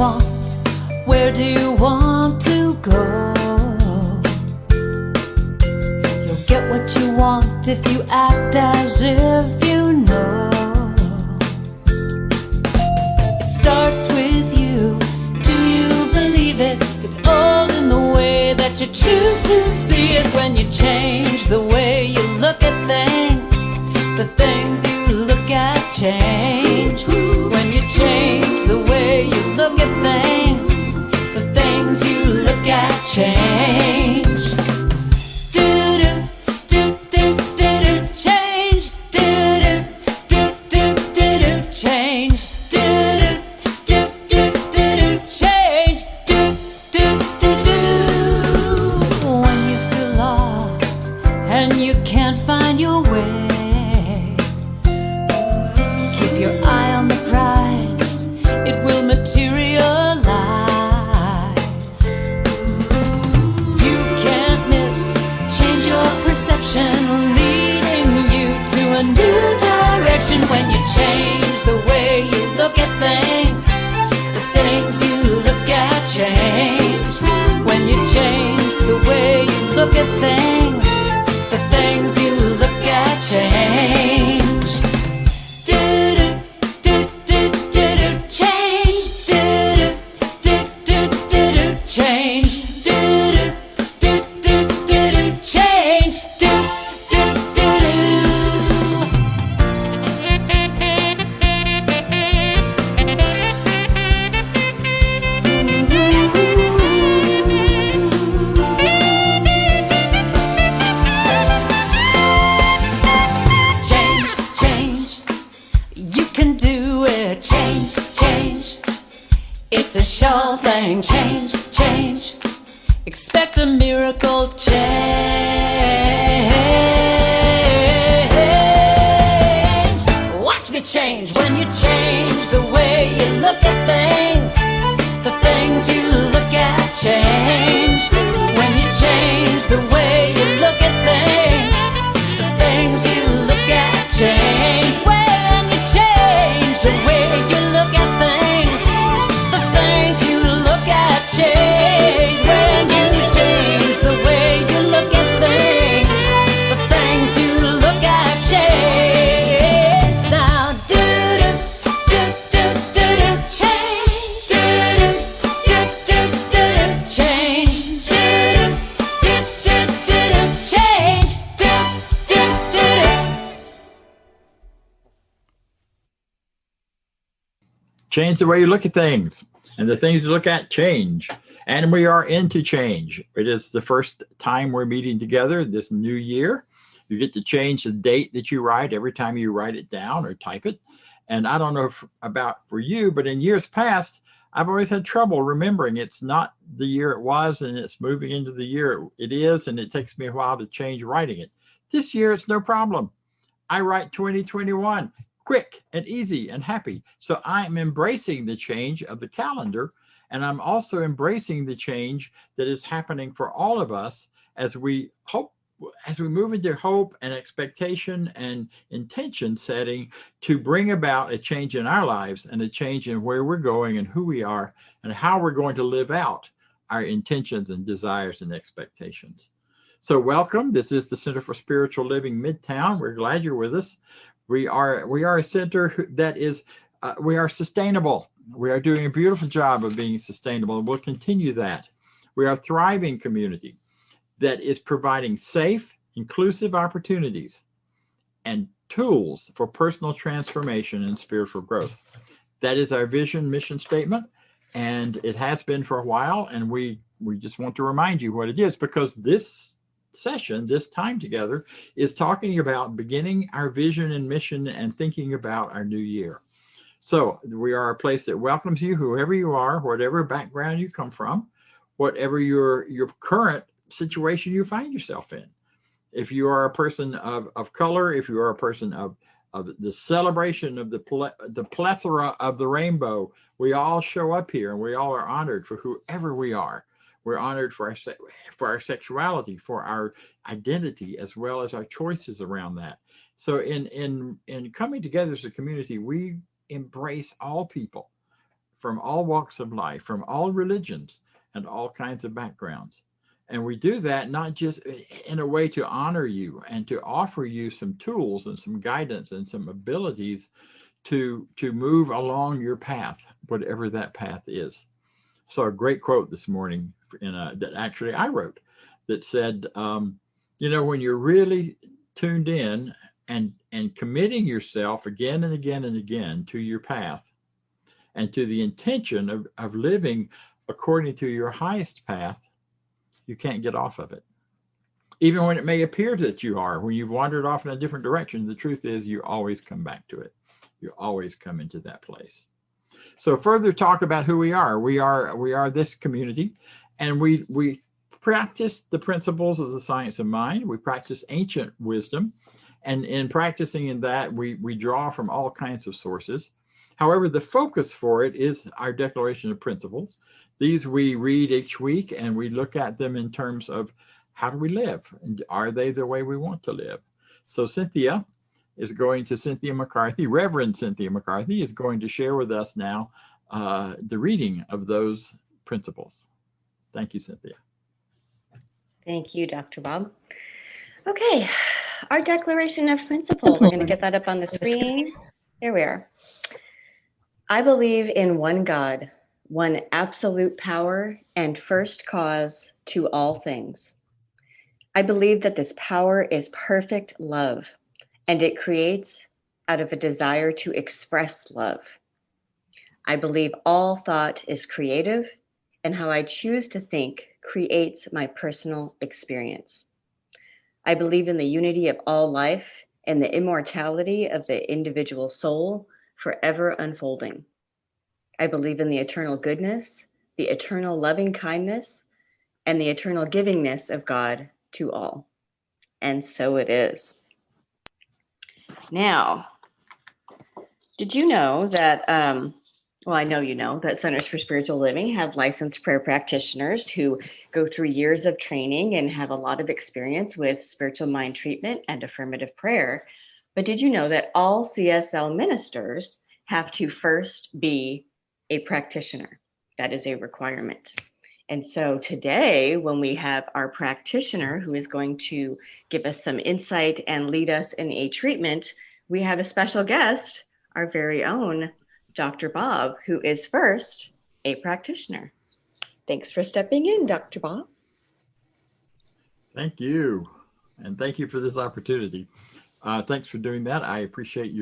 want? Where do you want to go? You'll get what you want if you act as if you know. It starts with you. Do you believe it? It's all in the way that you choose to see it. When you change the way you look at things, the things you look at change. When you change the way you look at things, the things you look at change. Change. Change. When you feel lost and you can't find your way, keep your eye on the prize. It will materialize. You can't miss. Change your perception, leading you to a new direction. When you change the way you look at things, the things you look at change. When you change the way you look at things, the things you look at change. It's a sure thing. Change. Expect a miracle change. Watch me change. When you change the way you look at things, the things you look at change. When you change the way you look at things, the things you look at change. When you change the way you look at things, the things you look at change. When you change the way you look at things, the things you look at change. Now Change the way you look at things, and the things you look at change. And we are into change. It is the first time we're meeting together this new year. You get to change the date that you write every time you write it down or type it. And I don't know about for you, but in years past, I've always had trouble remembering it's not the year it was, and it's moving into the year it is, and it takes me a while to change writing it. This year, it's no problem. I write 2021. Quick and easy and happy. So I'm embracing the change of the calendar, and I'm also embracing the change that is happening for all of us as we move into hope and expectation and intention setting to bring about a change in our lives and a change in where we're going and who we are and how we're going to live out our intentions and desires and expectations. So welcome. This is the Center for Spiritual Living Midtown. We're glad you're with us. We are a center that is, we are sustainable. We are doing a beautiful job of being sustainable, and we'll continue that. We are a thriving community that is providing safe, inclusive opportunities and tools for personal transformation and spiritual growth. That is our vision, mission statement, and it has been for a while, and we just want to remind you what it is, because this session, this time together, is talking about beginning our vision and mission and thinking about our new year. So we are a place that welcomes you, whoever you are, whatever background you come from, whatever your current situation you find yourself in. If you are a person of color, if you are a person of the celebration of the plethora of the rainbow, we all show up here, and we all are honored for whoever we are. We're honored for our sexuality, for our identity, as well as our choices around that. So in coming together as a community, we embrace all people from all walks of life, from all religions and all kinds of backgrounds. And we do that not just in a way to honor you and to offer you some tools and some guidance and some abilities to move along your path, whatever that path is. So a great quote this morning that actually I wrote that said, when you're really tuned in and committing yourself again and again and again to your path and to the intention of living according to your highest path, you can't get off of it. Even when it may appear that you are, when you've wandered off in a different direction, the truth is you always come back to it. You always come into that place. So further talk about who we are. We are this community, and we practice the principles of the science of mind. We practice ancient wisdom, and in practicing in that, we draw from all kinds of sources. However, the focus for it is our declaration of principles. These we read each week, and we look at them in terms of how do we live, and are they the way we want to live? So Cynthia McCarthy, Reverend Cynthia McCarthy, is going to share with us now the reading of those principles. Thank you, Cynthia. Thank you, Dr. Bob. Okay, our Declaration of Principle. We're going to get that up on the screen. There we are. I believe in one God, one absolute power and first cause to all things. I believe that this power is perfect love, and it creates out of a desire to express love. I believe all thought is creative, and how I choose to think creates my personal experience. I believe in the unity of all life and the immortality of the individual soul forever unfolding. I believe in the eternal goodness, the eternal loving kindness, and the eternal givingness of God to all. And so it is. Now, did you know that, I know you know that Centers for Spiritual Living have licensed prayer practitioners who go through years of training and have a lot of experience with spiritual mind treatment and affirmative prayer. But did you know that all CSL ministers have to first be a practitioner? That is a requirement. And so today, when we have our practitioner who is going to give us some insight and lead us in a treatment, we have a special guest, our very own Dr. Bob, who is first a practitioner. Thanks for stepping in, Dr. Bob. Thank you. And thank you for this opportunity. Thanks for doing that. I appreciate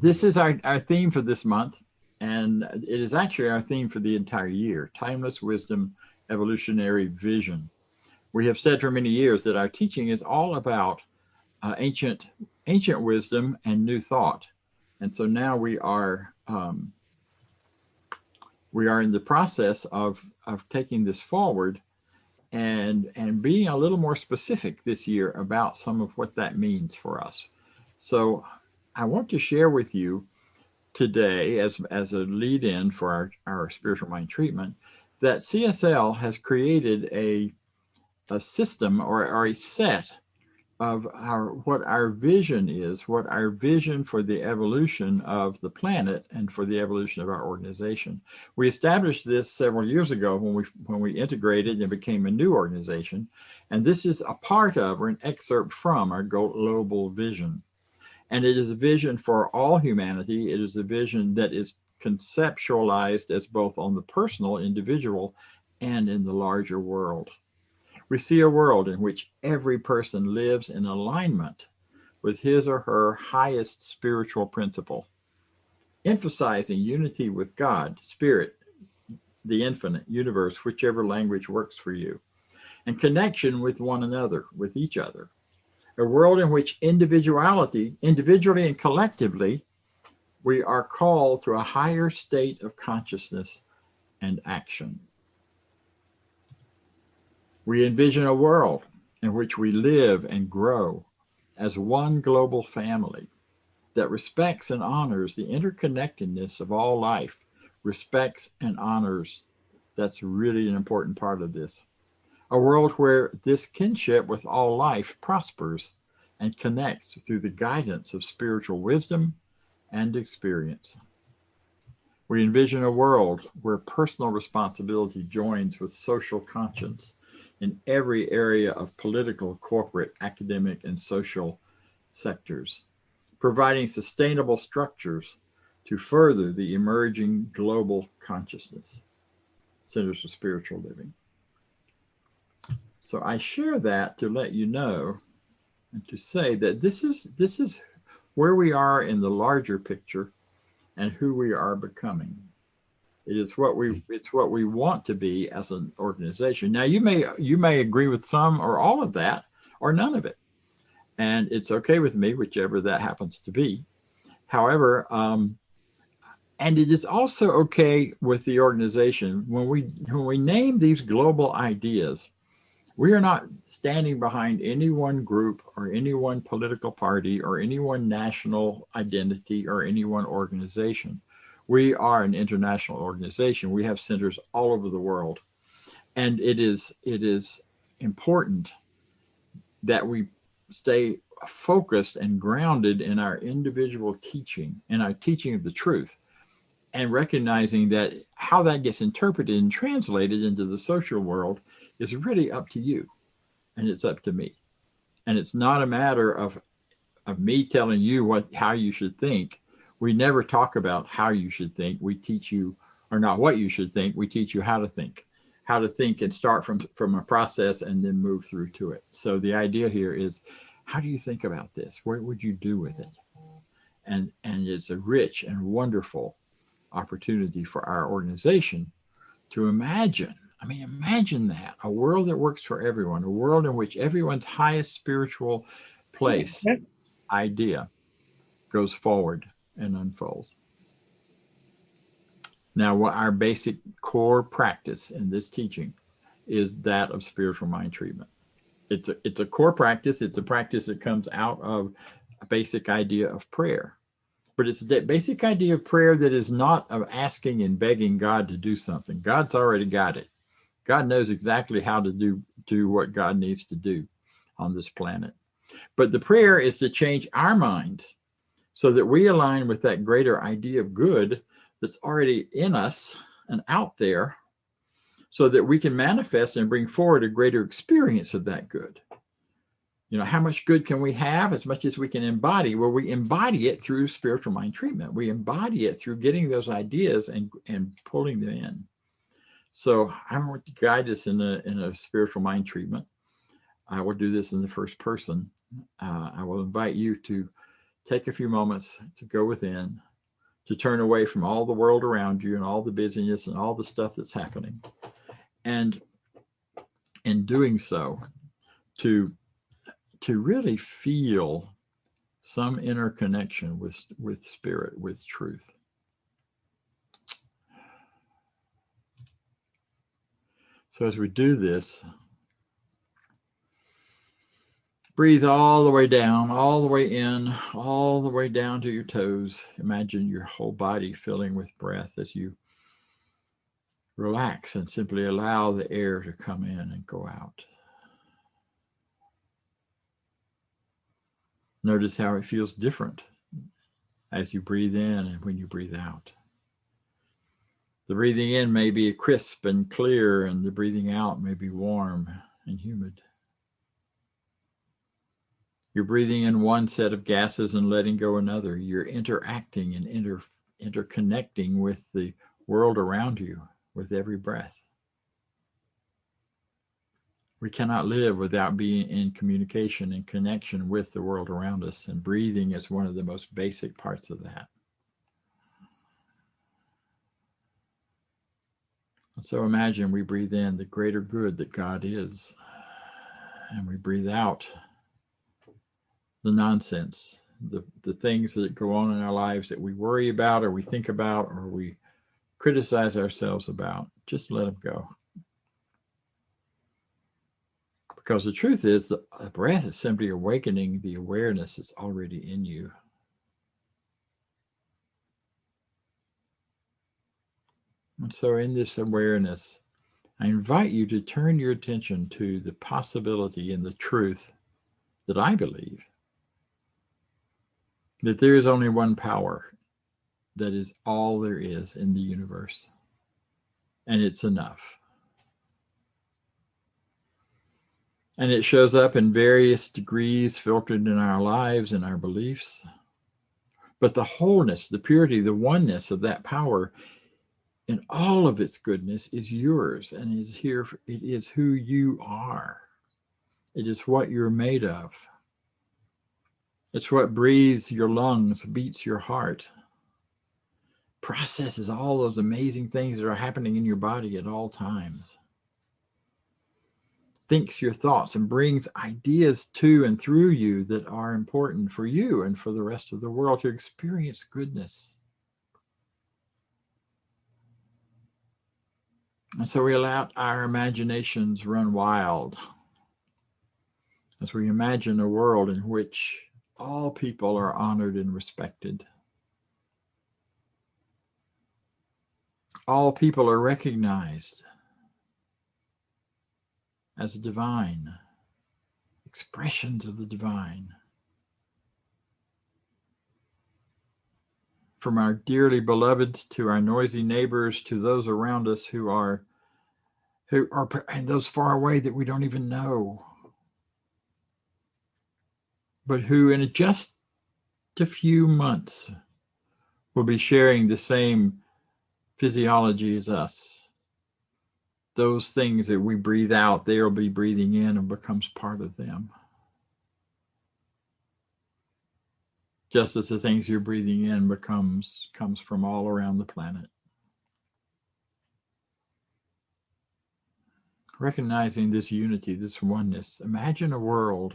this is our theme for this month. And it is actually our theme for the entire year, Timeless Wisdom, Evolutionary Vision. We have said for many years that our teaching is all about ancient wisdom and new thought. And so now we are in the process of taking this forward and being a little more specific this year about some of what that means for us. So I want to share with you today, as a lead-in for our spiritual mind treatment, that CSL has created a system or a set of what our vision is, what our vision for the evolution of the planet and for the evolution of our organization. We established this several years ago when we integrated and became a new organization, and this is a part of or an excerpt from our global vision. And it is a vision for all humanity. It is a vision that is conceptualized as both on the personal, individual, and in the larger world. We see a world in which every person lives in alignment with his or her highest spiritual principle, emphasizing unity with God, Spirit, the infinite, universe, whichever language works for you, and connection with one another, with each other. A world in which individually and collectively, we are called to a higher state of consciousness and action. We envision a world in which we live and grow as one global family that respects and honors the interconnectedness of all life, respects and honors. That's really an important part of this. A world where this kinship with all life prospers and connects through the guidance of spiritual wisdom and experience. We envision a world where personal responsibility joins with social conscience in every area of political, corporate, academic, and social sectors, providing sustainable structures to further the emerging global consciousness, centers for spiritual living. So I share that to let you know and to say that this is where we are in the larger picture and who we are becoming. It's what we want to be as an organization. Now you may agree with some or all of that or none of it. And it's okay with me, whichever that happens to be. However, and it is also okay with the organization when we name these global ideas. We are not standing behind any one group or any one political party or any one national identity or any one organization. We are an international organization. We have centers all over the world. And it is important that we stay focused and grounded in our individual teaching, in our teaching of the truth, and recognizing that how that gets interpreted and translated into the social world is really up to you, and it's up to me. And it's not a matter of me telling you how you should think. We never talk about how you should think. We teach you, or not what you should think, we teach you how to think and start from a process and then move through to it. So the idea here is, how do you think about this? What would you do with it? And it's a rich and wonderful opportunity for our organization to imagine. I mean, imagine that, a world that works for everyone, a world in which everyone's highest spiritual place, idea, goes forward and unfolds. Now, what our basic core practice in this teaching is that of spiritual mind treatment. It's a core practice. It's a practice that comes out of a basic idea of prayer. But it's that basic idea of prayer that is not of asking and begging God to do something. God's already got it. God knows exactly how to do what God needs to do on this planet. But the prayer is to change our minds so that we align with that greater idea of good that's already in us and out there, so that we can manifest and bring forward a greater experience of that good. You know, how much good can we have? As much as we can embody. Well, we embody it through spiritual mind treatment. We embody it through getting those ideas and pulling them in. So I'm going to guide us in a spiritual mind treatment. I will do this in the first person. I will invite you to take a few moments to go within, to turn away from all the world around you and all the busyness and all the stuff that's happening. And in doing so, to really feel some inner connection with spirit, with truth. So as we do this, breathe all the way down, all the way in, all the way down to your toes. Imagine your whole body filling with breath as you relax and simply allow the air to come in and go out. Notice how it feels different as you breathe in and when you breathe out. The breathing in may be crisp and clear, and the breathing out may be warm and humid. You're breathing in one set of gases and letting go another. You're interacting and interconnecting with the world around you with every breath. We cannot live without being in communication and connection with the world around us, and breathing is one of the most basic parts of that. And so imagine we breathe in the greater good that God is, and we breathe out the nonsense, the things that go on in our lives that we worry about or we think about or we criticize ourselves about. Just let them go. Because the truth is, the breath is simply awakening the awareness that's already in you. And so in this awareness, I invite you to turn your attention to the possibility and the truth that I believe, that there is only one power, that is all there is in the universe. And it's enough. And it shows up in various degrees filtered in our lives and our beliefs. But the wholeness, the purity, the oneness of that power in all of its goodness is yours, and is here. It is who you are. It is what you're made of. It's what breathes your lungs, beats your heart, processes all those amazing things that are happening in your body at all times, thinks your thoughts and brings ideas to and through you that are important for you and for the rest of the world to experience goodness. And so we allow our imaginations run wild as we imagine a world in which all people are honored and respected. All people are recognized as divine, expressions of the divine. From our dearly beloveds to our noisy neighbors to those around us who are and those far away that we don't even know, but who in just a few months will be sharing the same physiology as us. Those things that we breathe out, they'll be breathing in and becomes part of them. Just as the things you're breathing in comes from all around the planet. Recognizing this unity, this oneness, imagine a world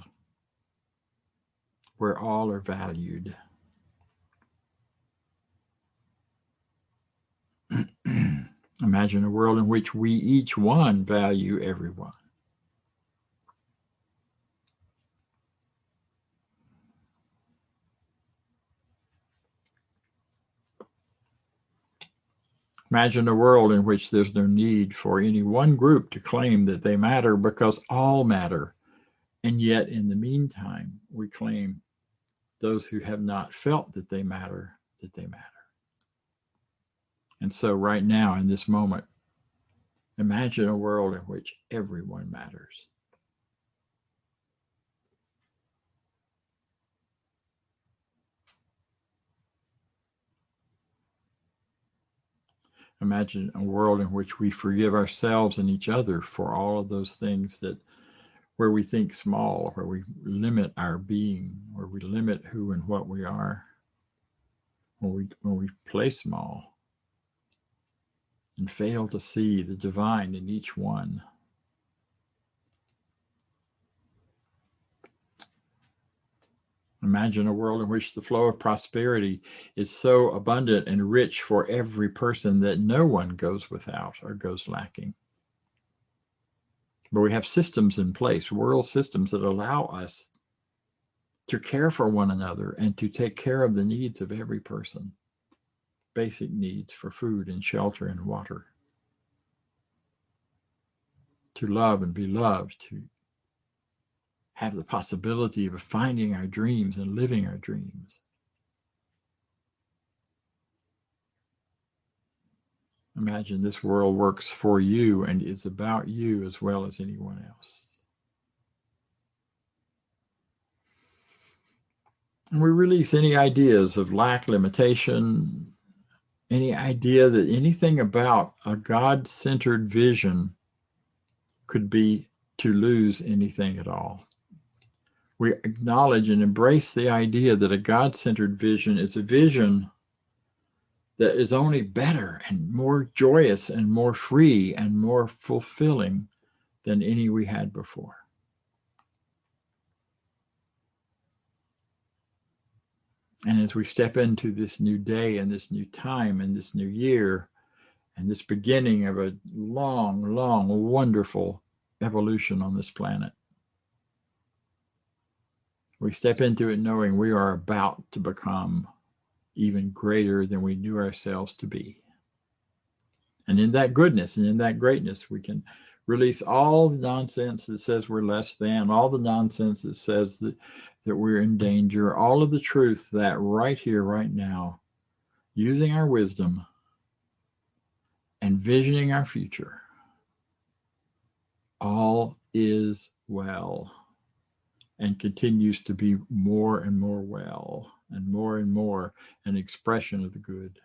where all are valued. Imagine a world in which we each one value everyone. Imagine a world in which there's no need for any one group to claim that they matter, because all matter. And yet, in the meantime, we claim those who have not felt that they matter, that they matter. And so right now, in this moment, imagine a world in which everyone matters. Imagine a world in which we forgive ourselves and each other for all of those things where we think small, where we limit our being, where we limit who and what we are, when we play small and fail to see the divine in each one. Imagine a world in which the flow of prosperity is so abundant and rich for every person that no one goes without or goes lacking. But we have systems in place, world systems that allow us to care for one another and to take care of the needs of every person. Basic needs for food and shelter and water. To love and be loved, to have the possibility of finding our dreams and living our dreams. Imagine this world works for you and is about you as well as anyone else. And we release any ideas of lack, limitation, any idea that anything about a God-centered vision could be to lose anything at all. We acknowledge and embrace the idea that a God-centered vision is a vision that is only better and more joyous and more free and more fulfilling than any we had before. And as we step into this new day and this new time and this new year and this beginning of a long, long, wonderful evolution on this planet, we step into it knowing we are about to become even greater than we knew ourselves to be. And in that goodness and in that greatness, we can release all the nonsense that says we're less than, all the nonsense that says that we're in danger, all of the truth that right here, right now, using our wisdom, and visioning our future, all is well and continues to be more and more well and more an expression of the good.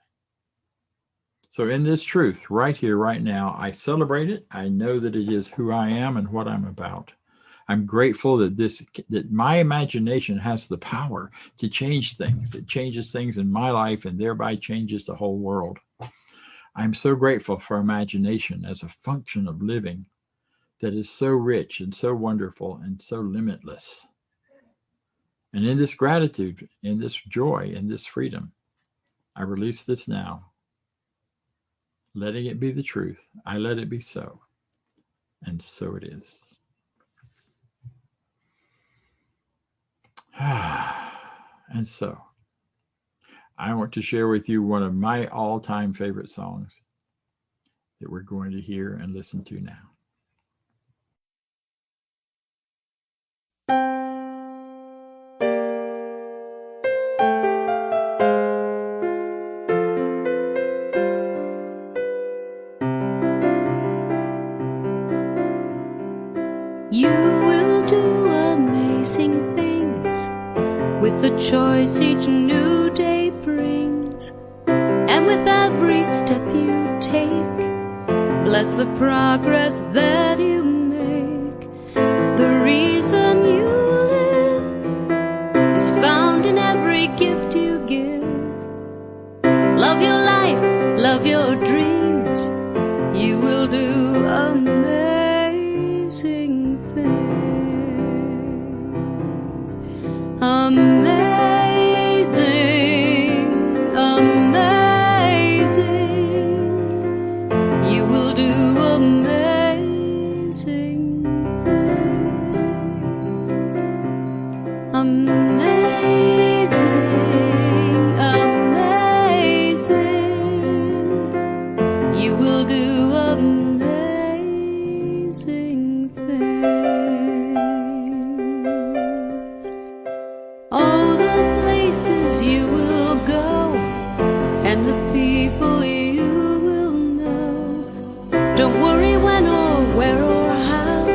So in this truth, right here, right now, I celebrate it. I know that it is who I am and what I'm about. I'm grateful that my imagination has the power to change things. It changes things in my life and thereby changes the whole world. I'm so grateful for imagination as a function of living that is so rich and so wonderful and so limitless. And in this gratitude, in this joy, in this freedom, I release this now, letting it be the truth. I let it be so. And so it is. And so, I want to share with you one of my all-time favorite songs that we're going to hear and listen to now. You will do amazing things with the choice each new day brings. And with every step you take, bless the progress that you make. The reason you live is found in every gift you give. Love your life, love your dreams. You will do amazing things. Amazing, amazing. You will do amazing things. Amazing, amazing. You will do amazing things. Oh, the places you will go and the people you will know. Don't worry when or where or how.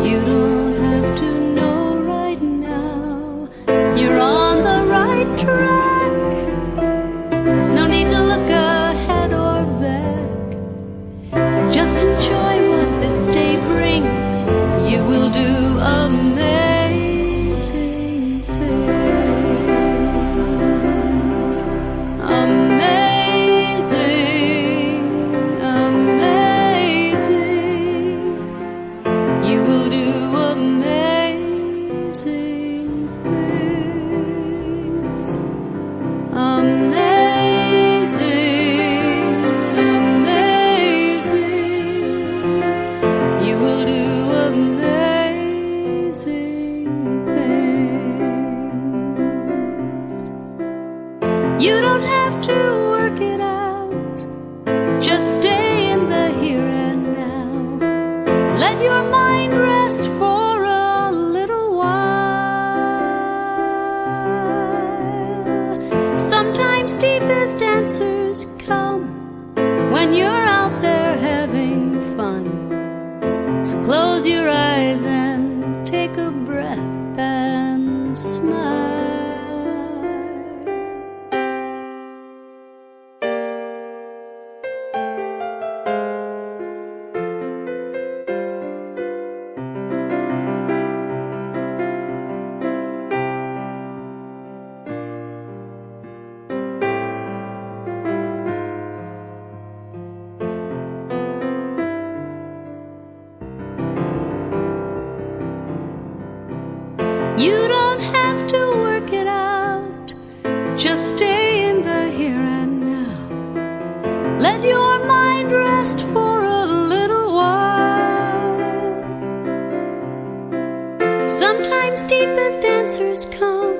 You don't have to know right now. You're on the right track. No need to look ahead or back. Just enjoy what this day brings. You will do amazing things. Amazing, amazing. You will do amazing things. Amazing, amazing. You will do amazing things. You don't have to work it out. Just stay in the here and now. Let your mind rest for a little while. Sometimes deepest answers come when you're out there having fun. So close your eyes and take a breath and smile. You don't have to work it out. Just stay in the here and now. Let your mind rest for a little while. Sometimes deepest answers come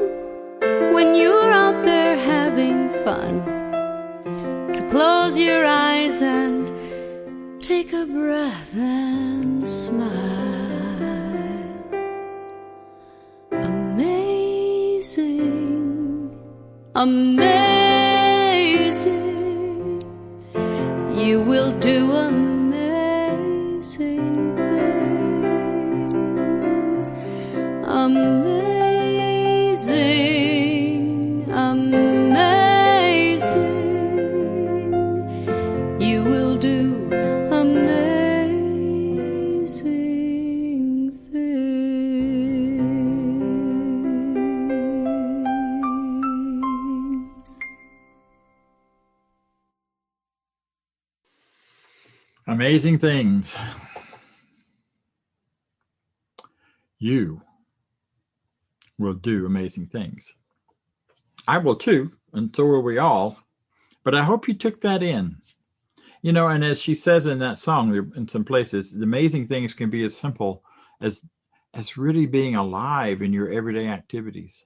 when you're out there having fun. So close your eyes and take a breath and smile. Amazing, amazing, will do amazing things. Amazing, amazing. You will do amazing things. Amazing things. You will do amazing things. I will too, and so will we all. But I hope you took that in. You know, and as she says in that song, in some places, the amazing things can be as simple as really being alive in your everyday activities.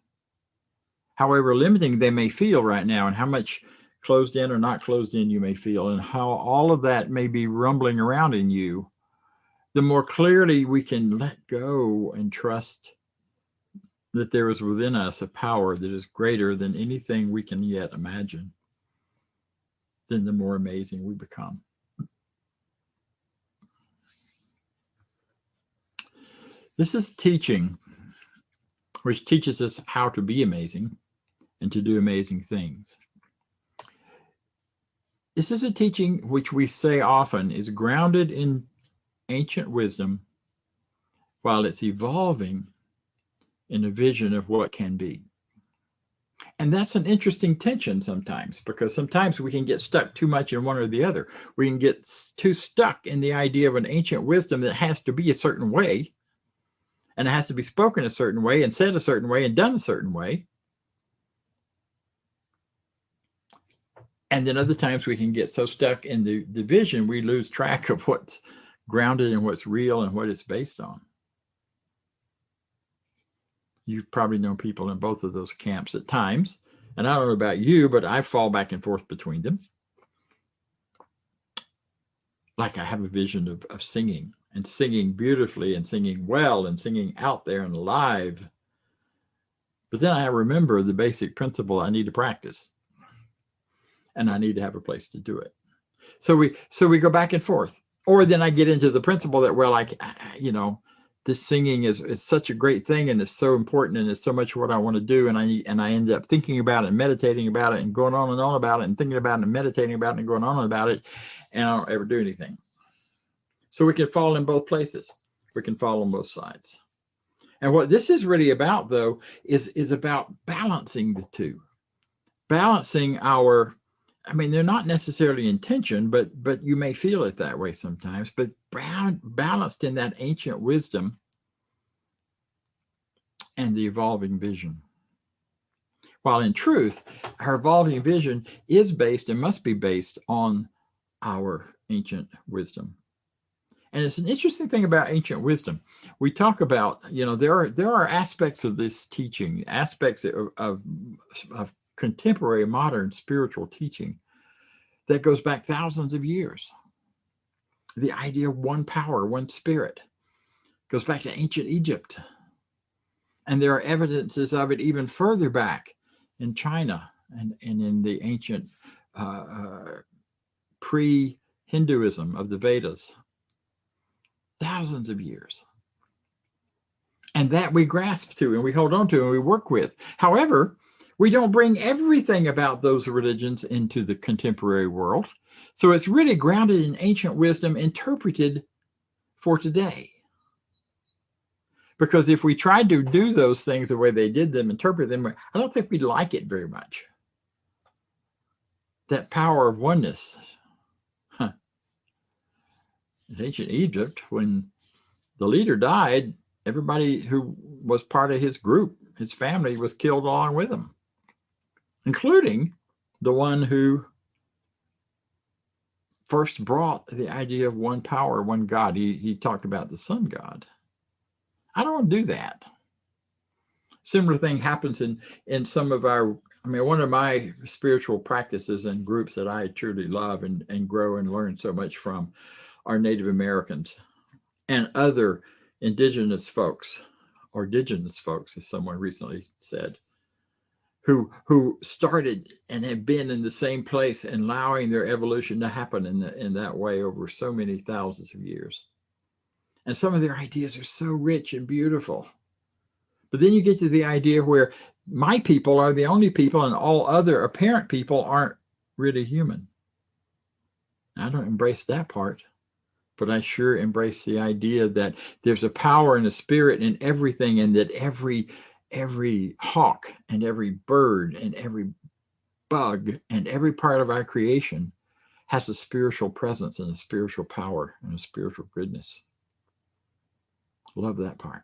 However limiting they may feel right now, and how much closed in or not closed in you may feel, and how all of that may be rumbling around in you, the more clearly we can let go and trust that there is within us a power that is greater than anything we can yet imagine, then the more amazing we become. This is teaching, which teaches us how to be amazing and to do amazing things. This is a teaching which we say often is grounded in ancient wisdom while it's evolving in a vision of what can be. And that's an interesting tension sometimes, because sometimes we can get stuck too much in one or the other. We can get too stuck in the idea of an ancient wisdom that has to be a certain way, and it has to be spoken a certain way and said a certain way and done a certain way. And then other times we can get so stuck in the vision, we lose track of what's grounded and what's real and what it's based on. You've probably known people in both of those camps at times. And I don't know about you, but I fall back and forth between them. Like I have a vision of singing, and singing beautifully and singing well and singing out there and live. But then I remember the basic principle: I need to practice. And I need to have a place to do it. So we go back and forth. Or then I get into the principle that, well, like, you know, this singing is such a great thing, and it's so important, and it's so much what I want to do, and I end up thinking about it and meditating about it and going on and on about it and thinking about it and meditating about it and going on about it, and I don't ever do anything. So we can fall in both places. We can fall on both sides. And what this is really about, though, is about balancing the two. Balancing our, I mean, they're not necessarily in tension, but you may feel it that way sometimes, but balanced in that ancient wisdom and the evolving vision. While in truth, our evolving vision is based and must be based on our ancient wisdom. And it's an interesting thing about ancient wisdom. We talk about, you know, there are aspects of this teaching, aspects of contemporary modern spiritual teaching that goes back thousands of years. The idea of one power, one spirit, goes back to ancient Egypt. And there are evidences of it even further back in China and in the ancient pre-Hinduism of the Vedas. Thousands of years. And that we grasp to and we hold on to and we work with. However, we don't bring everything about those religions into the contemporary world. So it's really grounded in ancient wisdom interpreted for today. Because if we tried to do those things the way they did them, interpret them, I don't think we'd like it very much. That power of oneness. In ancient Egypt, when the leader died, everybody who was part of his group, his family, was killed along with him, including the one who first brought the idea of one power, one God. He talked about the sun god. I don't do that. Similar thing happens in some of our, I mean, one of my spiritual practices and groups that I truly love and grow and learn so much from are Native Americans and other indigenous folks, or indigenous folks, as someone recently said. who started and have been in the same place and allowing their evolution to happen in that way over so many thousands of years. And some of their ideas are so rich and beautiful. But then you get to the idea where my people are the only people and all other apparent people aren't really human. I don't embrace that part, but I sure embrace the idea that there's a power and a spirit in everything, and that every hawk and every bird and every bug and every part of our creation has a spiritual presence and a spiritual power and a spiritual goodness. Love that part.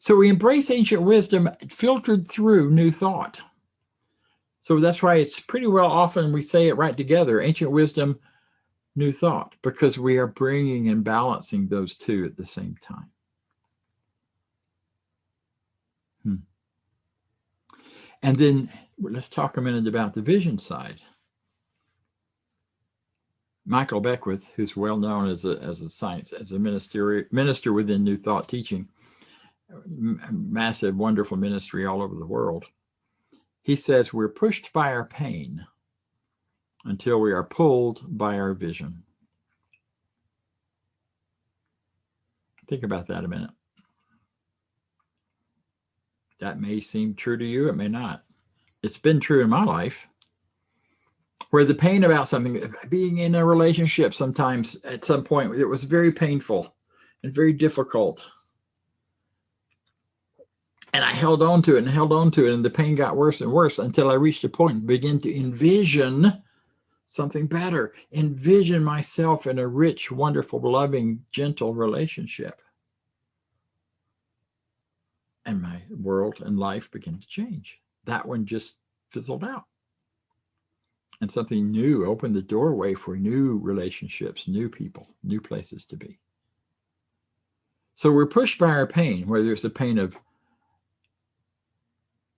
So we embrace ancient wisdom filtered through new thought. So that's why it's pretty well often we say it right together, ancient wisdom, new thought, because we are bringing and balancing those two at the same time. And then let's talk a minute about the vision side. Michael Beckwith, who's well known as a minister within New Thought teaching, massive, wonderful ministry all over the world. He says we're pushed by our pain until we are pulled by our vision. Think about that a minute. That may seem true to you, it may not. It's been true in my life, where the pain about something, being in a relationship sometimes at some point, it was very painful and very difficult. And I held on to it and held on to it, and the pain got worse and worse until I reached a point and began to envision something better, envision myself in a rich, wonderful, loving, gentle relationship. And my world and life began to change. That one just fizzled out. And something new opened the doorway for new relationships, new people, new places to be. So we're pushed by our pain, whether it's the pain of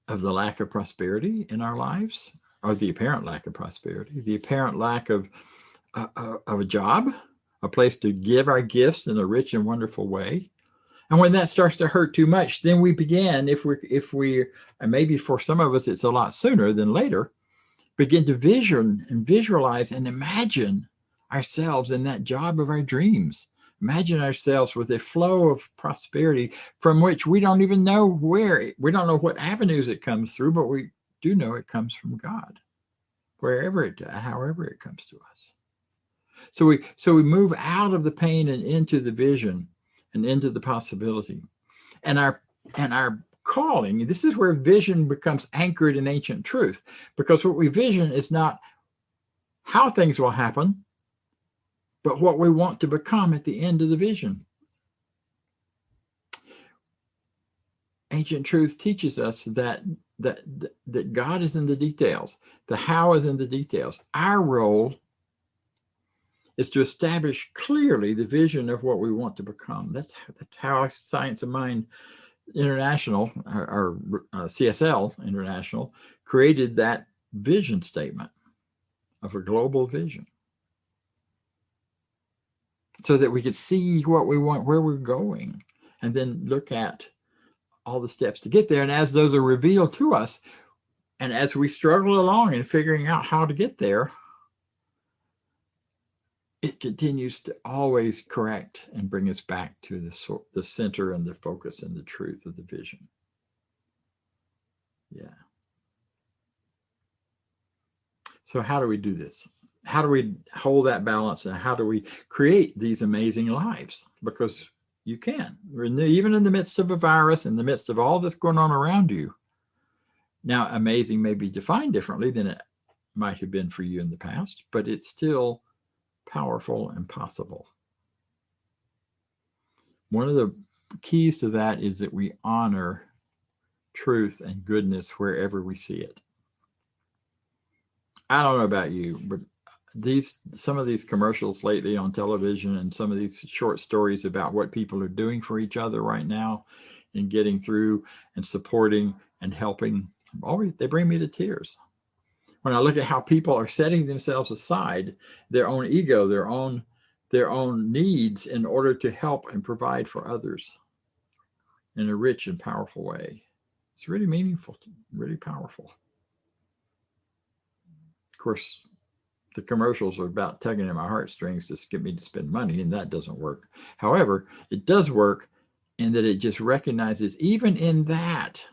the lack of prosperity in our lives, or the apparent lack of prosperity, the apparent lack of a job, a place to give our gifts in a rich and wonderful way. And when that starts to hurt too much, then we begin, if we, and maybe for some of us it's a lot sooner than later, begin to vision and visualize and imagine ourselves in that job of our dreams. Imagine ourselves with a flow of prosperity from which we don't even know where, we don't know what avenues it comes through, but we do know it comes from God, however it comes to us. So we move out of the pain and into the vision and into the possibility. And our calling, this is where vision becomes anchored in ancient truth, because what we vision is not how things will happen, but what we want to become at the end of the vision. Ancient truth teaches us that God is in the details. The how is in the details. Our role is to establish clearly the vision of what we want to become. That's how Science of Mind International, or CSL International, created that vision statement of a global vision, so that we could see what we want, where we're going, and then look at all the steps to get there. And as those are revealed to us, and as we struggle along in figuring out how to get there, it continues to always correct and bring us back to the center and the focus and the truth of the vision. Yeah. So how do we do this? How do we hold that balance, and how do we create these amazing lives? Because you can. Even in the midst of a virus, in the midst of all this going on around you. Now, amazing may be defined differently than it might have been for you in the past, but it's still powerful and possible. One of the keys to that is that we honor truth and goodness wherever we see it. I don't know about you, but some of these commercials lately on television and some of these short stories about what people are doing for each other right now and getting through and supporting and helping, they bring me to tears. When I look at how people are setting themselves aside, their own ego, their own needs, in order to help and provide for others in a rich and powerful way. It's really meaningful, really powerful. course, the commercials are about tugging at my heartstrings to get me to spend money, and that doesn't work. However, it does work in that it just recognizes, even in that,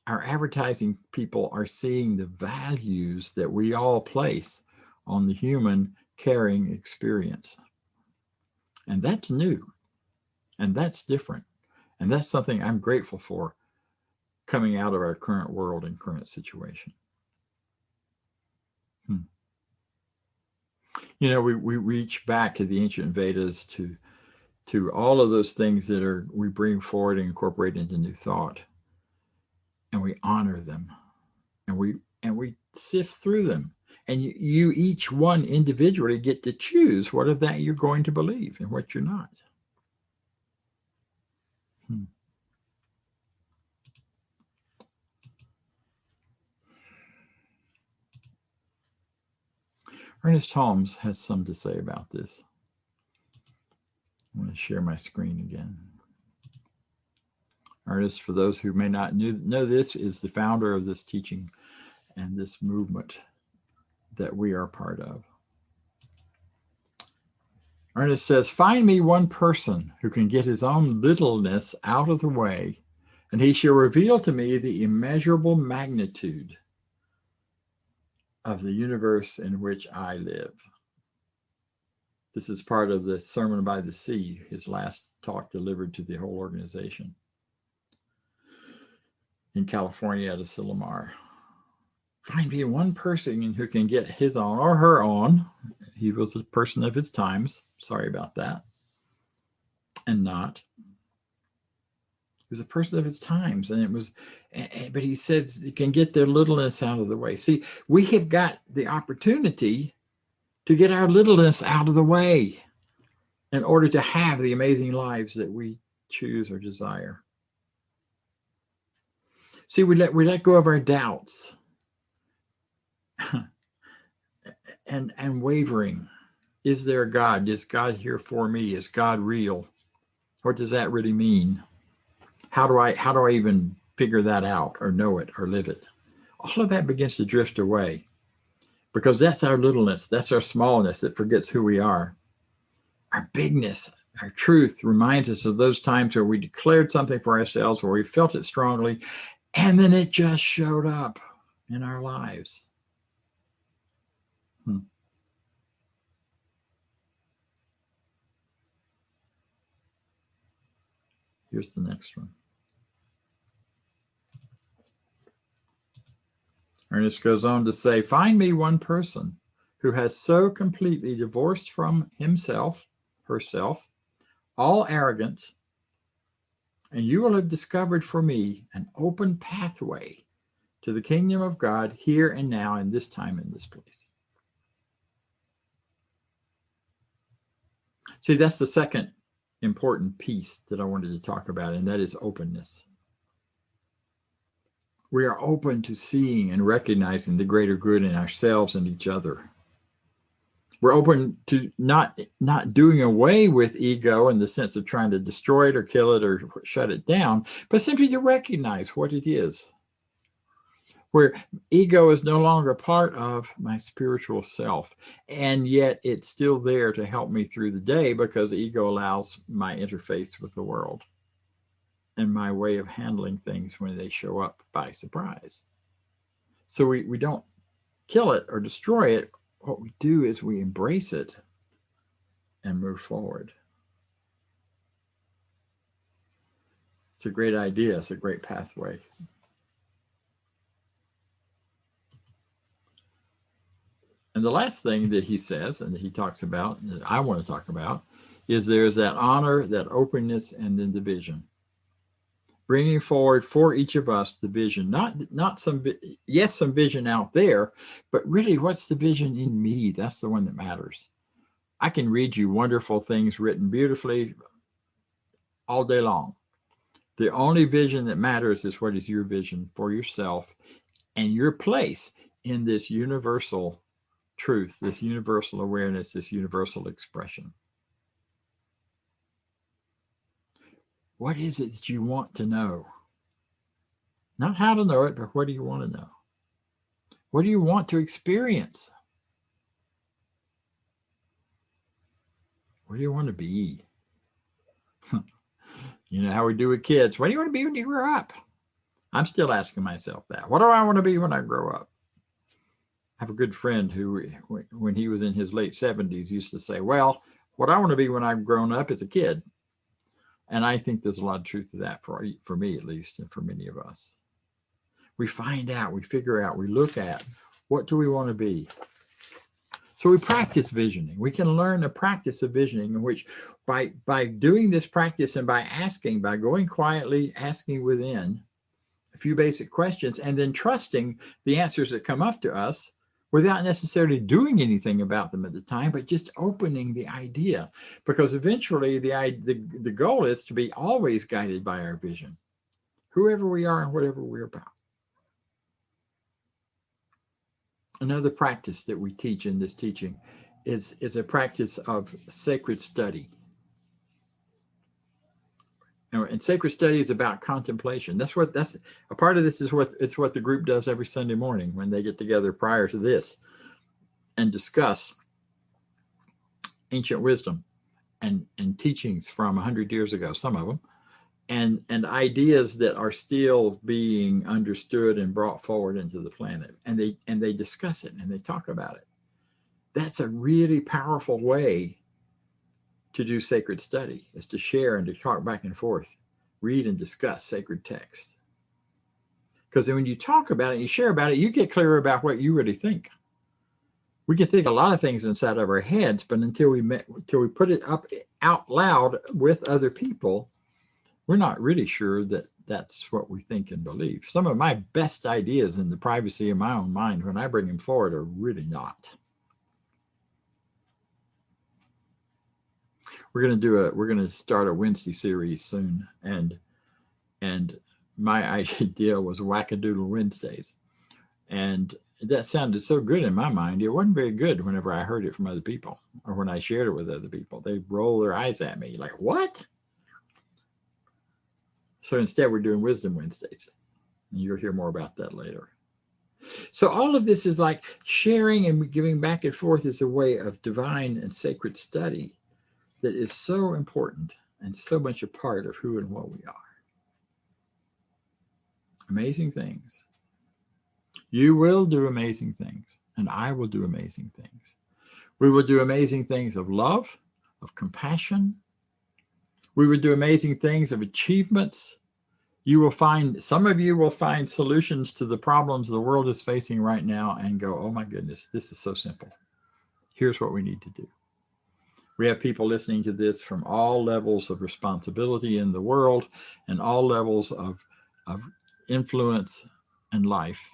our advertising people are seeing the values that we all place on the human caring experience. And that's new, and that's different. And that's something I'm grateful for coming out of our current world and current situation. You know, we reach back to the ancient Vedas, to all of those things that we bring forward and incorporate into new thought, and we honor them, and we sift through them, and you each one individually get to choose what of that you're going to believe and what you're not. Ernest Holmes has some to say about this. I'm going to share my screen again. Ernest, for those who may not know this, is the founder of this teaching and this movement that we are part of. Ernest says, find me one person who can get his own littleness out of the way, and he shall reveal to me the immeasurable magnitude of the universe in which I live. This is part of the Sermon by the Sea, his last talk delivered to the whole organization in California at Asilomar. Find me one person who can get his own or her own. He was a person of his times. Sorry about that. And not. He was a person of his times, but he says you can get their littleness out of the way. See, we have got the opportunity to get our littleness out of the way in order to have the amazing lives that we choose or desire. See, we let go of our doubts and wavering. Is there a God? Is God here for me? Is God real? What does that really mean? How do I even figure that out or know it or live it? All of that begins to drift away because that's our littleness. That's our smallness that forgets who we are. Our bigness, our truth reminds us of those times where we declared something for ourselves, where we felt it strongly, and then it just showed up in our lives. Here's the next one. Ernest goes on to say, find me one person who has so completely divorced from himself, herself, all arrogance, and you will have discovered for me an open pathway to the kingdom of God here and now, in this time, in this place. See, that's the second important piece that I wanted to talk about, and that is openness. We are open to seeing and recognizing the greater good in ourselves and each other. We're open to not doing away with ego in the sense of trying to destroy it or kill it or shut it down, but simply to recognize what it is. Where ego is no longer a part of my spiritual self, and yet it's still there to help me through the day because ego allows my interface with the world and my way of handling things when they show up by surprise. So we don't kill it or destroy it. What we do is we embrace it and move forward. It's a great idea. It's a great pathway. And the last thing that he says and that he talks about, that I want to talk about, is there's that honor, that openness, and then the vision. Bringing forward for each of us the vision, not some vision out there, but really what's the vision in me? That's the one that matters. I can read you wonderful things written beautifully all day long. The only vision that matters is what is your vision for yourself and your place in this universal truth, this universal awareness, this universal expression. What is it that you want to know? Not how to know it, but what do you want to know? What do you want to experience? What do you want to be? You know how we do with kids. What do you want to be when you grow up? I'm still asking myself that. What do I want to be when I grow up? I have a good friend who, when he was in his late 70s, used to say, well, what I want to be when I've grown up is a kid. And I think there's a lot of truth to that for me, at least, and for many of us. We find out, we figure out, we look at, what do we want to be? So we practice visioning. We can learn a practice of visioning in which by doing this practice and by asking, by going quietly, asking within a few basic questions, and then trusting the answers that come up to us without necessarily doing anything about them at the time, but just opening the idea. Because eventually the goal is to be always guided by our vision, whoever we are and whatever we're about. Another practice that we teach in this teaching is a practice of sacred study. And sacred study is about contemplation. That's a part of this is what the group does every Sunday morning when they get together prior to this and discuss ancient wisdom and teachings from 100 years ago, some of them, and ideas that are still being understood and brought forward into the planet. And they discuss it and they talk about it. That's a really powerful way to do sacred study, is to share and to talk back and forth, read and discuss sacred text. Because when you talk about it, you share about it, you get clearer about what you really think. We can think a lot of things inside of our heads, but until we put it up out loud with other people, we're not really sure that that's what we think and believe. Some of my best ideas in the privacy of my own mind, when I bring them forward, are really not. We're going to start a Wednesday series soon, and my idea was Wackadoodle Wednesdays, and that sounded so good in my mind. It wasn't very good whenever I heard it from other people or when I shared it with other people. They roll their eyes at me like, what? So instead, we're doing Wisdom Wednesdays, and you'll hear more about that later. So all of this is like sharing and giving back and forth is a way of divine and sacred study that is so important and so much a part of who and what we are. Amazing things. You will do amazing things, and I will do amazing things. We will do amazing things of love, of compassion. We will do amazing things of achievements. Some of you will find solutions to the problems the world is facing right now and go, oh my goodness, this is so simple. Here's what we need to do. We have people listening to this from all levels of responsibility in the world and all levels of influence and life.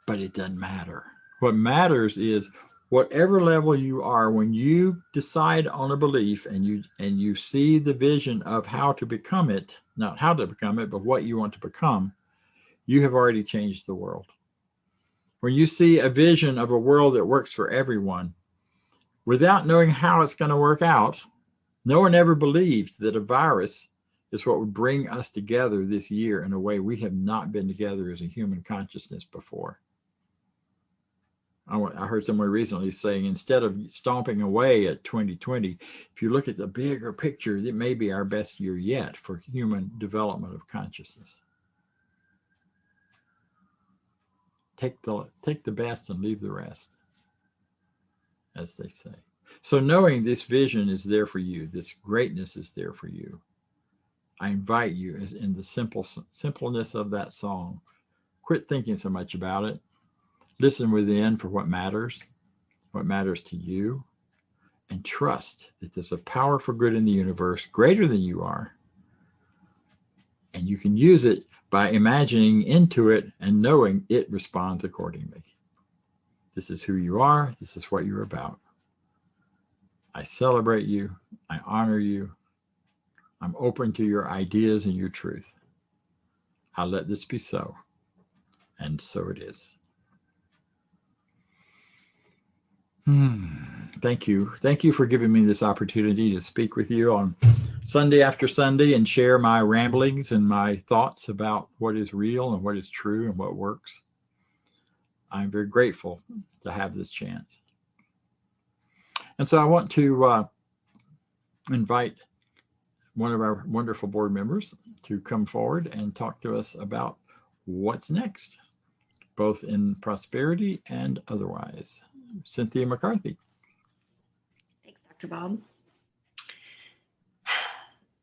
But it doesn't matter. What matters is whatever level you are, when you decide on a belief and you see the vision of how to become it, not how to become it, but what you want to become, you have already changed the world. When you see a vision of a world that works for everyone, without knowing how it's going to work out, no one ever believed that a virus is what would bring us together this year in a way we have not been together as a human consciousness before. I heard someone recently saying, instead of stomping away at 2020, if you look at the bigger picture, it may be our best year yet for human development of consciousness. Take the best and leave the rest, as they say. So knowing this vision is there for you, this greatness is there for you, I invite you, as in the simpleness of that song, quit thinking so much about it. Listen within for what matters to you, and trust that there's a power for good in the universe greater than you are. And you can use it by imagining into it and knowing it responds accordingly. This is who you are. This is what you're about. I celebrate you. I honor you. I'm open to your ideas and your truth. I'll let this be so. And so it is. Thank you. Thank you for giving me this opportunity to speak with you on Sunday after Sunday and share my ramblings and my thoughts about what is real and what is true and what works. I'm very grateful to have this chance. And so I want to invite one of our wonderful board members to come forward and talk to us about what's next, both in prosperity and otherwise. Cynthia McCarthy. Thanks, Dr. Bob.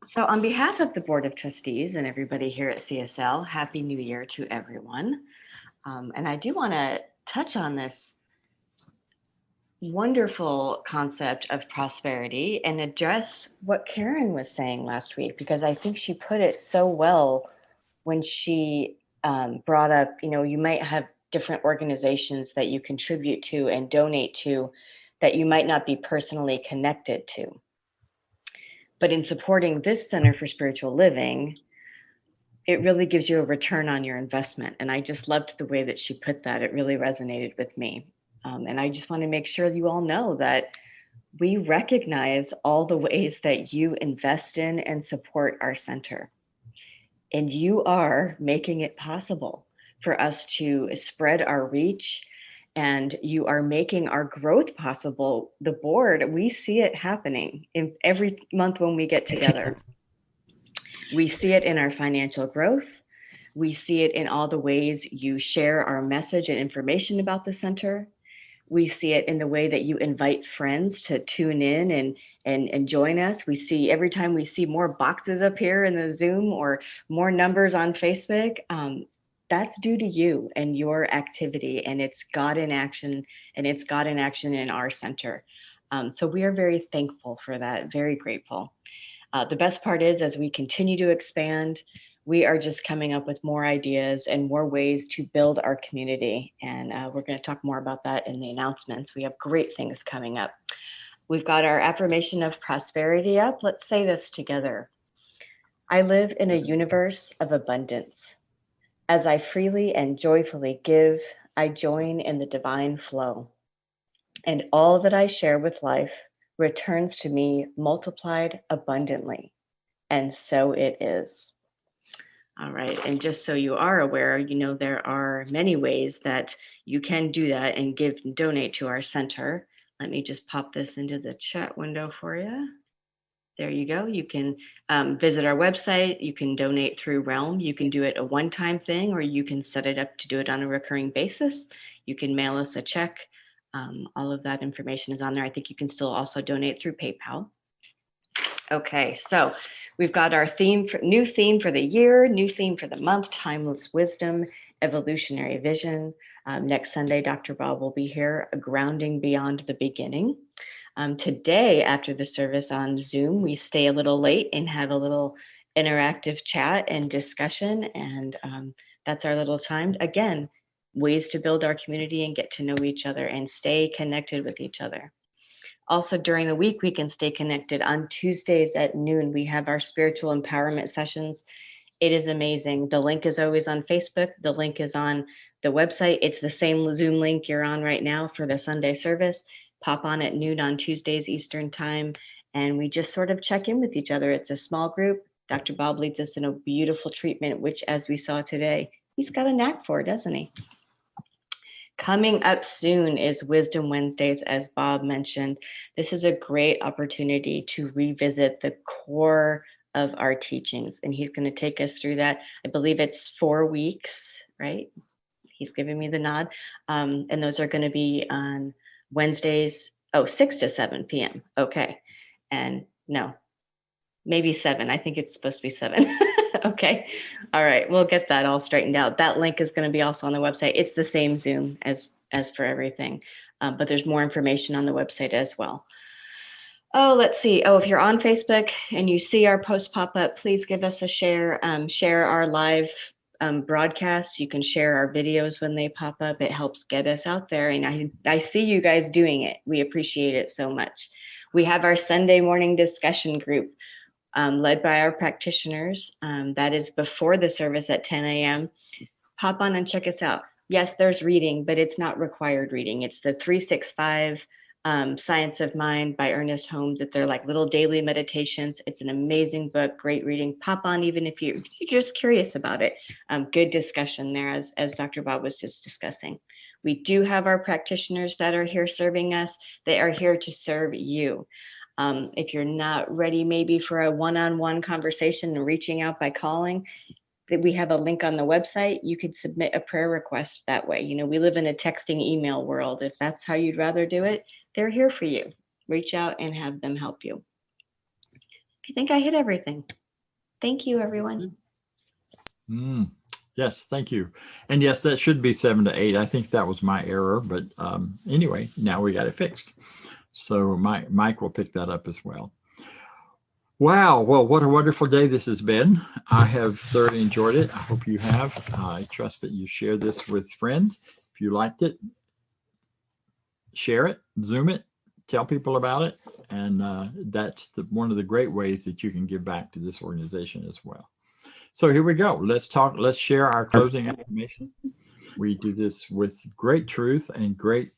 So on behalf of the Board of Trustees and everybody here at CSL, Happy New Year to everyone. And I do want to touch on this wonderful concept of prosperity and address what Karen was saying last week, because I think she put it so well when she brought up, you might have different organizations that you contribute to and donate to that you might not be personally connected to. But in supporting this Center for Spiritual Living, it really gives you a return on your investment. And I just loved the way that she put that. It really resonated with me. And I just want to make sure you all know that we recognize all the ways that you invest in and support our center. And you are making it possible for us to spread our reach, and you are making our growth possible. The board, we see it happening in every month when we get together. We see it in our financial growth. We see it in all the ways you share our message and information about the center. We see it in the way that you invite friends to tune in and join us. We see every time we see more boxes up here in the Zoom or more numbers on Facebook, that's due to you and your activity, and it's God in action, and it's God in action in our center. So we are very thankful for that, very grateful. The best part is, as we continue to expand, we are just coming up with more ideas and more ways to build our community. And we're going to talk more about that in the announcements. We have great things coming up. We've got our affirmation of prosperity up. Let's say this together. I live in a universe of abundance. As I freely and joyfully give, I join in the divine flow. And all that I share with life returns to me multiplied abundantly. And so it is. All right. And just so you are aware, there are many ways that you can do that and give and donate to our center. Let me just pop this into the chat window for you. There you go. You can visit our website. You can donate through Realm. You can do it a one-time thing, or you can set it up to do it on a recurring basis. You can mail us a check. All of that information is on there. I think you can still also donate through PayPal. Okay, so we've got our new theme for the year, new theme for the month, Timeless Wisdom, Evolutionary Vision. Next Sunday, Dr. Bob will be here, Grounding Beyond the Beginning. Today, after the service on Zoom, we stay a little late and have a little interactive chat and discussion, and that's our little time. Again, ways to build our community and get to know each other and stay connected with each other. Also, during the week, we can stay connected. On Tuesdays at noon, we have our spiritual empowerment sessions. It is amazing. The link is always on Facebook. The link is on the website. It's the same Zoom link you're on right now for the Sunday service. Pop on at noon on Tuesdays Eastern Time, and we just sort of check in with each other. It's a small group. Dr. Bob leads us in a beautiful treatment, which, as we saw today, he's got a knack for, doesn't he? Coming up soon is Wisdom Wednesdays, as Bob mentioned. This is a great opportunity to revisit the core of our teachings, and he's going to take us through that. I believe it's 4 weeks, right? He's giving me the nod. And those are going to be on Wednesdays, 6 to 7 p.m. Okay. And no, maybe 7. I think it's supposed to be 7. Okay. All right. We'll get that all straightened out. That link is going to be also on the website. It's the same Zoom as for everything, but there's more information on the website as well. Oh, let's see. Oh, if you're on Facebook and you see our post pop up, please give us a share. Share our live broadcasts. You can share our videos when they pop up. It helps get us out there. And I see you guys doing it. We appreciate it so much. We have our Sunday morning discussion group led by our practitioners. That is before the service at 10 a.m. Pop on and check us out. Yes, there's reading, but it's not required reading. It's the 365 Science of Mind by Ernest Holmes. They're like little daily meditations. It's an amazing book, great reading. Pop on even if you're just curious about it. Good discussion there, as Dr. Bob was just discussing. We do have our practitioners that are here serving us. They are here to serve you. If you're not ready maybe for a one-on-one conversation and reaching out by calling, that we have a link on the website. You could submit a prayer request that way. You know, we live in a texting email world. If that's how you'd rather do it, they're here for you. Reach out and have them help you. I think I hit everything. Thank you, everyone. Yes, thank you. And yes, that should be 7 to 8. I think that was my error, but anyway, now we got it fixed. So Mike will pick that up as well. Wow. Well, what a wonderful day this has been. I have thoroughly enjoyed it. I hope you have. I trust that you share this with friends. If you liked it, share it, Zoom it, tell people about it. And that's one of the great ways that you can give back to this organization as well. So here we go. Let's share our closing affirmation. We do this with great truth and great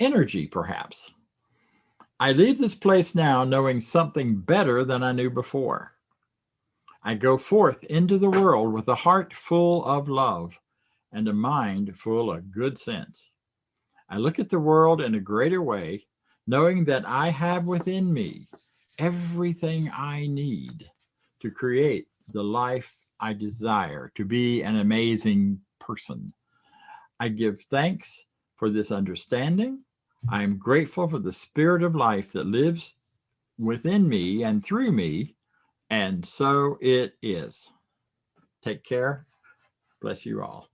energy, perhaps. I leave this place now knowing something better than I knew before. I go forth into the world with a heart full of love and a mind full of good sense. I look at the world in a greater way, knowing that I have within me everything I need to create the life I desire, to be an amazing person. I give thanks for this understanding. I am grateful for the spirit of life that lives within me and through me, and so it is. Take care. Bless you all.